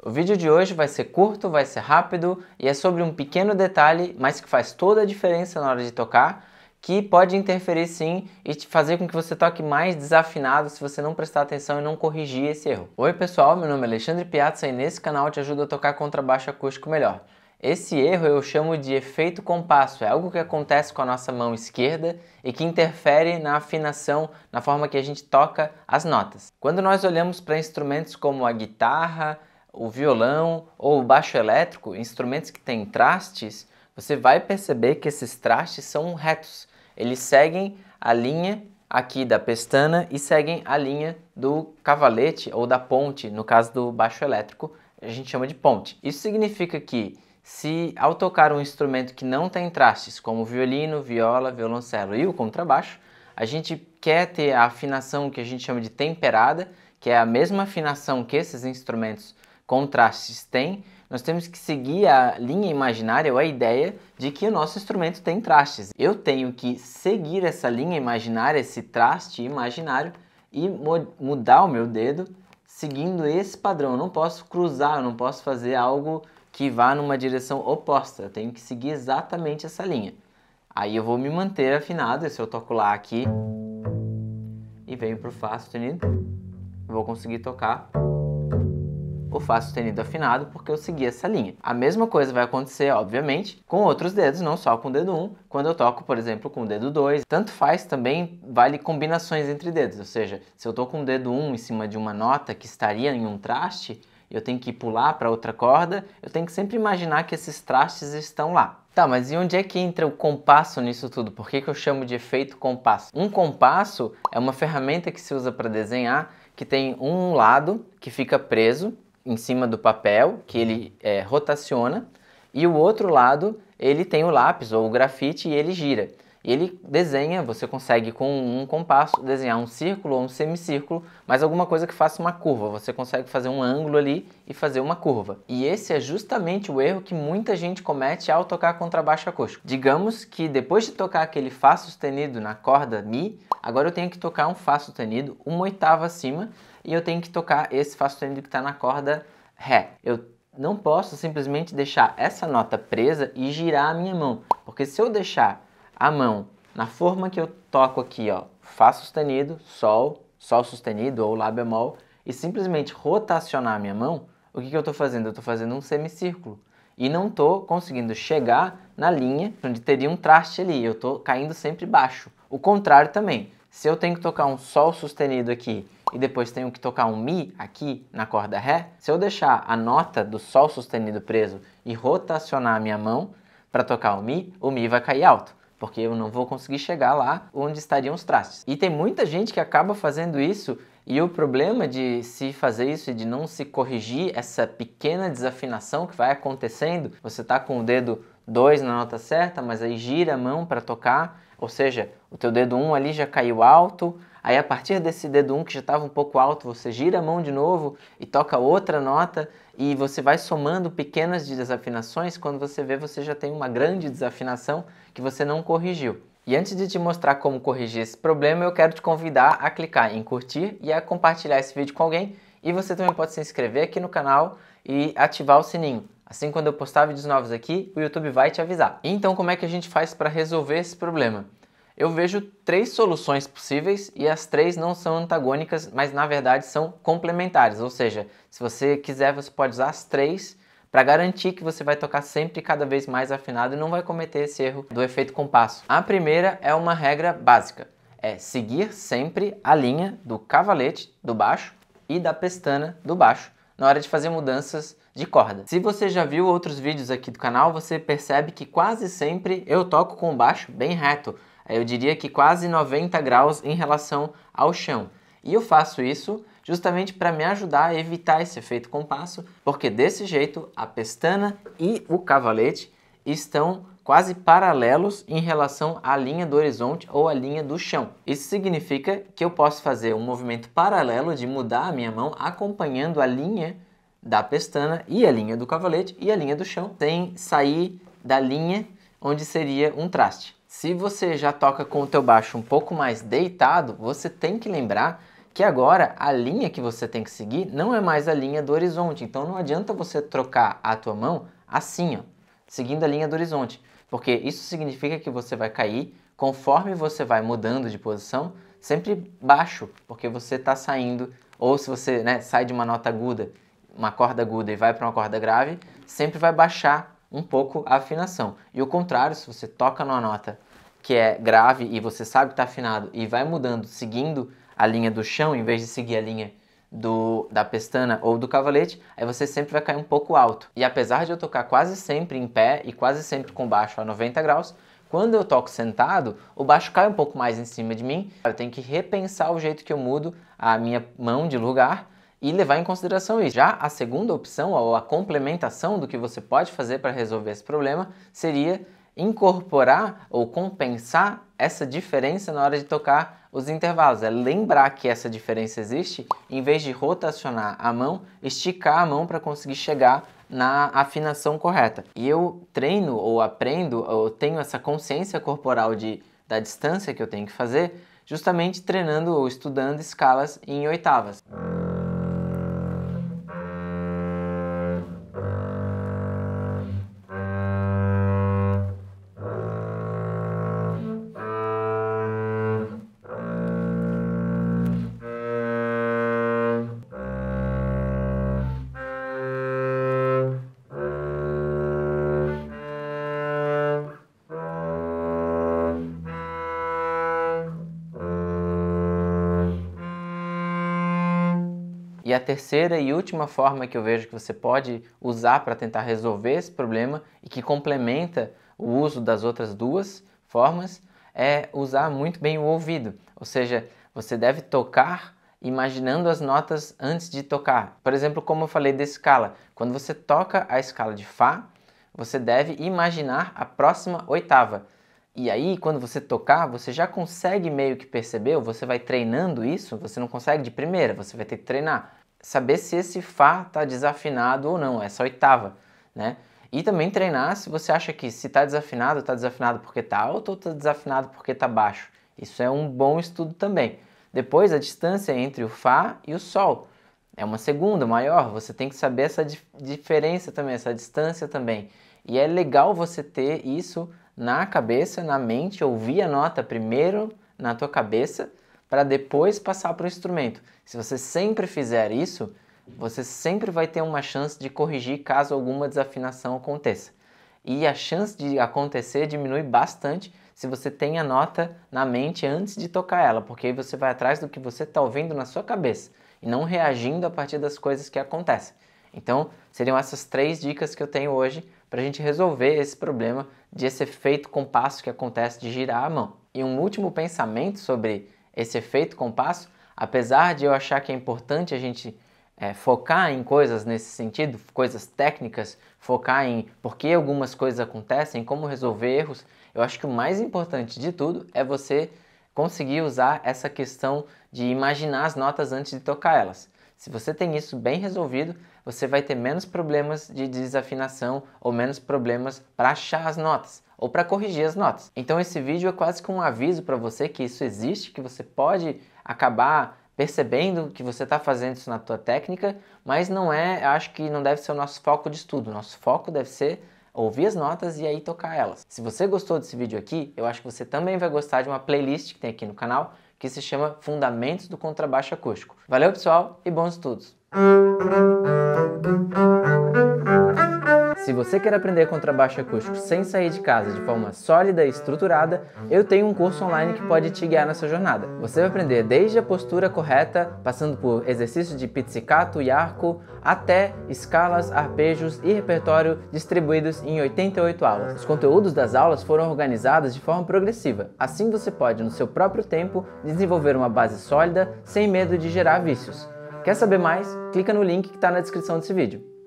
O vídeo de hoje vai ser curto, vai ser rápido e é sobre um pequeno detalhe, mas que faz toda a diferença na hora de tocar, que pode interferir sim e te fazer com que você toque mais desafinado se você não prestar atenção e não corrigir esse erro. Oi pessoal, meu nome é Alexandre Piazza e nesse canal eu te ajudo a tocar contrabaixo acústico melhor. Esse erro eu chamo de efeito compasso, é algo que acontece com a nossa mão esquerda e que interfere na afinação, na forma que a gente toca as notas. Quando nós olhamos para instrumentos como a guitarra, o violão ou o baixo elétrico, instrumentos que têm trastes, você vai perceber que esses trastes são retos. Eles seguem a linha aqui da pestana e seguem a linha do cavalete ou da ponte, no caso do baixo elétrico, a gente chama de ponte. Isso significa que se ao tocar um instrumento que não tem trastes, como violino, viola, violoncelo e o contrabaixo, a gente quer ter a afinação que a gente chama de temperada, que é a mesma afinação que esses instrumentos com trastes têm, nós temos que seguir a linha imaginária ou a ideia de que o nosso instrumento tem trastes. Eu tenho que seguir essa linha imaginária, esse traste imaginário e mudar o meu dedo seguindo esse padrão. Eu não posso cruzar, eu não posso fazer algo que vá numa direção oposta. Eu tenho que seguir exatamente essa linha. Aí eu vou me manter afinado, se eu toco Lá aqui e venho para o Fá sustenido, eu vou conseguir tocar o Fá sustenido afinado porque eu segui essa linha. A mesma coisa vai acontecer, obviamente, com outros dedos, não só com o dedo 1, quando eu toco, por exemplo, com o dedo 2. Tanto faz, também vale combinações entre dedos, ou seja, se eu estou com o dedo 1 em cima de uma nota que estaria em um traste, eu tenho que pular para outra corda, eu tenho que sempre imaginar que esses trastes estão lá. Tá, mas e onde é que entra o compasso nisso tudo? Por que eu chamo de efeito compasso? Um compasso é uma ferramenta que se usa para desenhar, que tem um lado que fica preso em cima do papel, que ele rotaciona, e o outro lado ele tem o lápis ou o grafite e ele gira. E ele desenha, você consegue com um compasso desenhar um círculo ou um semicírculo, mas alguma coisa que faça uma curva. Você consegue fazer um ângulo ali e fazer uma curva. E esse é justamente o erro que muita gente comete ao tocar contrabaixo acústico. Digamos que depois de tocar aquele Fá sustenido na corda Mi, agora eu tenho que tocar um Fá sustenido uma oitava acima e eu tenho que tocar esse Fá sustenido que está na corda Ré. Eu não posso simplesmente deixar essa nota presa e girar a minha mão, porque se eu deixar a mão na forma que eu toco aqui, ó, Fá sustenido, Sol, Sol sustenido ou Lá bemol, e simplesmente rotacionar a minha mão, o que eu estou fazendo? Eu estou fazendo um semicírculo e não estou conseguindo chegar na linha onde teria um traste ali, eu estou caindo sempre baixo. O contrário também, se eu tenho que tocar um Sol sustenido aqui e depois tenho que tocar um Mi aqui na corda Ré, se eu deixar a nota do Sol sustenido preso e rotacionar a minha mão para tocar o Mi vai cair alto, porque eu não vou conseguir chegar lá onde estariam os trastes. E tem muita gente que acaba fazendo isso, e o problema de se fazer isso e de não se corrigir essa pequena desafinação que vai acontecendo, você está com o dedo 2 na nota certa, mas aí gira a mão para tocar, ou seja, o teu dedo 1 ali já caiu alto, aí a partir desse dedo 1 que já estava um pouco alto, você gira a mão de novo e toca outra nota, e você vai somando pequenas desafinações, quando você vê, você já tem uma grande desafinação que você não corrigiu. E antes de te mostrar como corrigir esse problema, eu quero te convidar a clicar em curtir e a compartilhar esse vídeo com alguém. E você também pode se inscrever aqui no canal e ativar o sininho. Assim, quando eu postar vídeos novos aqui, o YouTube vai te avisar. Então, como é que a gente faz para resolver esse problema? Eu vejo 3 soluções possíveis e as 3 não são antagônicas, mas na verdade são complementares. Ou seja, se você quiser, você pode usar as 3 para garantir que você vai tocar sempre cada vez mais afinado e não vai cometer esse erro do efeito compasso. A primeira é uma regra básica, é seguir sempre a linha do cavalete do baixo e da pestana do baixo na hora de fazer mudanças de corda. Se você já viu outros vídeos aqui do canal, você percebe que quase sempre eu toco com o baixo bem reto. Eu diria que quase 90 graus em relação ao chão. E eu faço isso justamente para me ajudar a evitar esse efeito compasso, porque desse jeito a pestana e o cavalete estão quase paralelos em relação à linha do horizonte ou à linha do chão. Isso significa que eu posso fazer um movimento paralelo de mudar a minha mão acompanhando a linha da pestana e a linha do cavalete e a linha do chão, sem sair da linha onde seria um traste. Se você já toca com o teu baixo um pouco mais deitado, você tem que lembrar que agora a linha que você tem que seguir não é mais a linha do horizonte. Então não adianta você trocar a tua mão assim, ó, seguindo a linha do horizonte, porque isso significa que você vai cair conforme você vai mudando de posição, sempre baixo, porque você está saindo, ou se você, né, sai de uma nota aguda, uma corda aguda e vai para uma corda grave, sempre vai baixar um pouco a afinação. E o contrário, se você toca numa nota que é grave e você sabe que está afinado e vai mudando, seguindo a linha do chão, em vez de seguir a linha da pestana ou do cavalete, aí você sempre vai cair um pouco alto. E apesar de eu tocar quase sempre em pé e quase sempre com baixo a 90 graus, quando eu toco sentado, o baixo cai um pouco mais em cima de mim. Eu tenho que repensar o jeito que eu mudo a minha mão de lugar e levar em consideração isso. Já a segunda opção, ou a complementação do que você pode fazer para resolver esse problema, seria incorporar ou compensar essa diferença na hora de tocar os intervalos. É lembrar que essa diferença existe, em vez de rotacionar a mão, esticar a mão para conseguir chegar na afinação correta. E eu treino ou aprendo, ou tenho essa consciência corporal da distância que eu tenho que fazer, justamente treinando ou estudando escalas em oitavas. E a terceira e última forma que eu vejo que você pode usar para tentar resolver esse problema e que complementa o uso das outras duas formas é usar muito bem o ouvido. Ou seja, você deve tocar imaginando as notas antes de tocar. Por exemplo, como eu falei da escala, quando você toca a escala de Fá, você deve imaginar a próxima oitava. E aí, quando você tocar, você já consegue meio que perceber, ou você vai treinando isso, você não consegue de primeira, você vai ter que treinar. Saber se esse Fá está desafinado ou não, essa oitava, né? E também treinar se você acha que se está desafinado porque está alto ou está desafinado porque está baixo. Isso é um bom estudo também. Depois, a distância entre o Fá e o Sol é uma segunda, maior. Você tem que saber essa diferença também, essa distância também. E é legal você ter isso na cabeça, na mente, ouvir a nota primeiro na tua cabeça para depois passar para o instrumento. Se você sempre fizer isso, você sempre vai ter uma chance de corrigir caso alguma desafinação aconteça. E a chance de acontecer diminui bastante se você tem a nota na mente antes de tocar ela, porque aí você vai atrás do que você está ouvindo na sua cabeça e não reagindo a partir das coisas que acontecem. Então, seriam essas 3 dicas que eu tenho hoje para a gente resolver esse problema de esse efeito compasso que acontece de girar a mão. E um último pensamento sobre esse efeito compasso, apesar de eu achar que é importante a gente focar em coisas nesse sentido, coisas técnicas, focar em por que algumas coisas acontecem, como resolver erros, eu acho que o mais importante de tudo é você conseguir usar essa questão de imaginar as notas antes de tocar elas. Se você tem isso bem resolvido, você vai ter menos problemas de desafinação ou menos problemas para achar as notas ou para corrigir as notas. Então esse vídeo é quase que um aviso para você que isso existe, que você pode acabar percebendo que você está fazendo isso na tua técnica, mas não é, acho que não deve ser o nosso foco de estudo. Nosso foco deve ser ouvir as notas e aí tocar elas. Se você gostou desse vídeo aqui, eu acho que você também vai gostar de uma playlist que tem aqui no canal, que se chama Fundamentos do Contrabaixo Acústico. Valeu, pessoal, e bons estudos! Se você quer aprender contrabaixo acústico sem sair de casa de forma sólida e estruturada, eu tenho um curso online que pode te guiar nessa jornada. Você vai aprender desde a postura correta, passando por exercícios de pizzicato e arco, até escalas, arpejos e repertório distribuídos em 88 aulas. Os conteúdos das aulas foram organizados de forma progressiva. Assim você pode, no seu próprio tempo, desenvolver uma base sólida sem medo de gerar vícios. Quer saber mais? Clica no link que está na descrição desse vídeo.